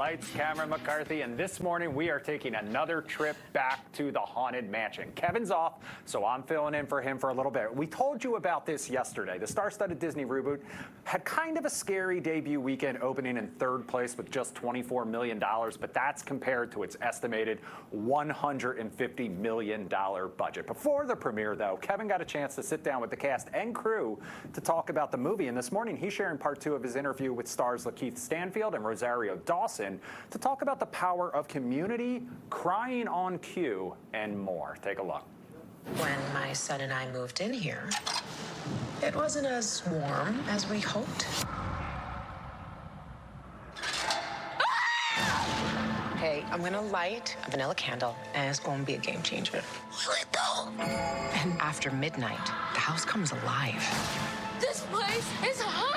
Lights, camera, McCarthy, and this morning we are taking another trip back to the Haunted Mansion. Kevin's off, so I'm filling in for him for a little bit. We told you about this yesterday. The star-studded Disney reboot had kind of a scary debut weekend, opening in third place with just $24 million, but that's compared to its estimated $150 million budget. Before the premiere, though, Kevin got a chance to sit down with the cast and crew to talk about the movie, and this morning he's sharing part 2 of his interview with stars Lakeith, Stanfield, and Rosario, Dawson, to talk about the power of community, crying on cue, and more. Take a look. When my son and I moved in here, it wasn't as warm as we hoped. Hey, I'm gonna light a vanilla candle, and it's gonna be a game changer. Will it though? And after midnight, the house comes alive. This place is haunted!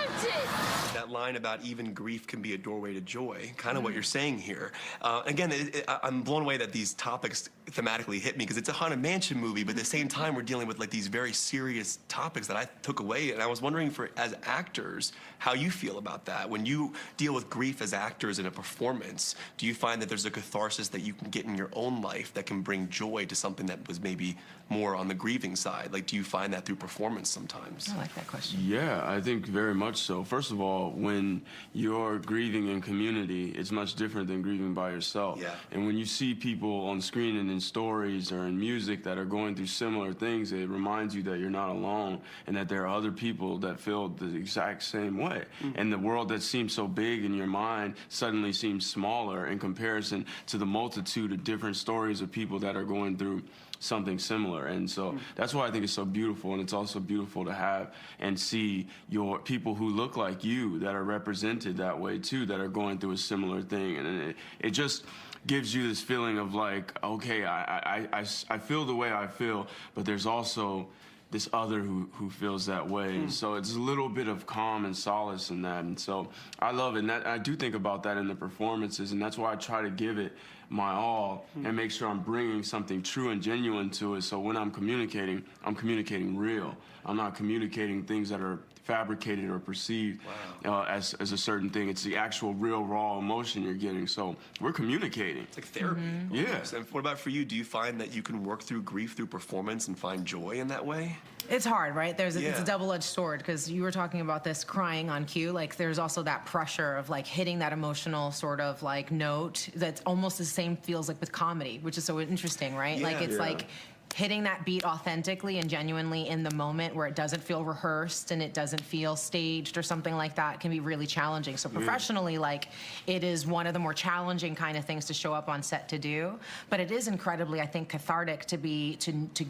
That line about even grief can be a doorway to joy, kind of what you're saying here. Again, I'm blown away that these topics thematically hit me, because it's a Haunted Mansion movie, but at the same time we're dealing with like these very serious topics that I took away, and I was wondering, for as actors, how you feel about that. When you deal with grief as actors in a performance, do you find that there's a catharsis that you can get in your own life that can bring joy to something that was maybe more on the grieving side? Like, do you find that through performance sometimes? I like that question. Yeah, I think very much so. First of all, when you're grieving in community, it's much different than grieving by yourself. Yeah. And when you see people on screen and in stories or in music that are going through similar things, it reminds you that you're not alone and that there are other people that feel the exact same way. And the world that seems so big in your mind suddenly seems smaller in comparison to the multitude of different stories of people that are going through something similar. And so that's why I think it's so beautiful, and it's also beautiful to have and see your people who look like you that are represented that way too, that are going through a similar thing. And it just gives you this feeling of like, okay, I feel the way I feel, but there's also this other who feels that way. So it's a little bit of calm and solace in that. And so I love it. And I do think about that in the performances, and that's why I try to give it my all and make sure I'm bringing something true and genuine to it. So when I'm communicating real. I'm not communicating things that are fabricated or perceived as a certain thing. It's the actual real raw emotion you're getting. So we're communicating. It's like therapy. Yes. And what about for you? Do you find that you can work through grief through performance and find joy in that way? It's hard, right? It's a double-edged sword, because you were talking about this crying on cue. Like, there's also that pressure of like hitting that emotional sort of like note that's almost the same feels like with comedy, which is so interesting, right? Like, it's like hitting that beat authentically and genuinely in the moment, where it doesn't feel rehearsed and it doesn't feel staged or something like that, can be really challenging. So professionally, like, it is one of the more challenging kind of things to show up on set to do, but it is incredibly, I think, cathartic to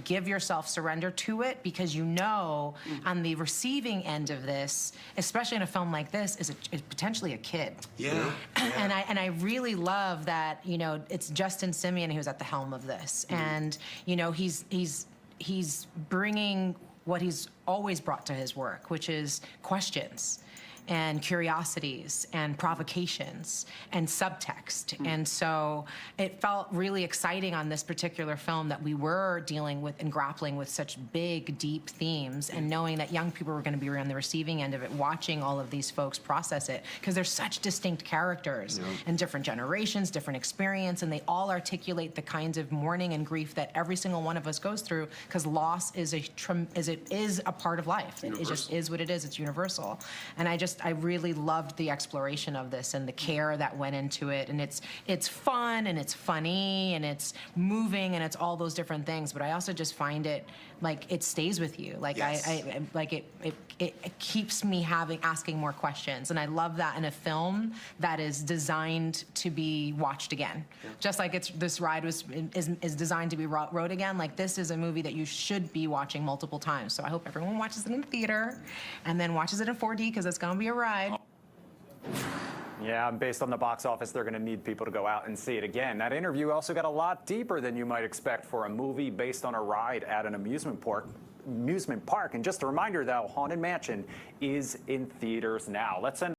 give yourself surrender to it, because you know on the receiving end of this, especially in a film like this, is potentially a kid. And I really love that, you know, it's Justin Simien who's at the helm of this, and you know, he's bringing what he's always brought to his work, which is questions and curiosities and provocations and subtext. And so it felt really exciting on this particular film that we were dealing with and grappling with such big, deep themes, and knowing that young people were going to be on the receiving end of it, watching all of these folks process it, because they're such distinct characters and different generations, different experience, and they all articulate the kinds of mourning and grief that every single one of us goes through, because loss is a part of life. It just is what it is. It's universal. And I really loved the exploration of this and the care that went into it. And it's fun and it's funny and it's moving and it's all those different things. But I also just find it like it stays with you. Like it keeps me asking more questions. And I love that in a film that is designed to be watched again. Just like this ride is designed to be rode again. Like, this is a movie that you should be watching multiple times. So I hope everyone watches it in the theater and then watches it in 4D, because it's going to be a ride. Yeah, based on the box office, they're going to need people to go out and see it again. That interview also got a lot deeper than you might expect for a movie based on a ride at an amusement park. And just a reminder, though, Haunted Mansion is in theaters now. Let's end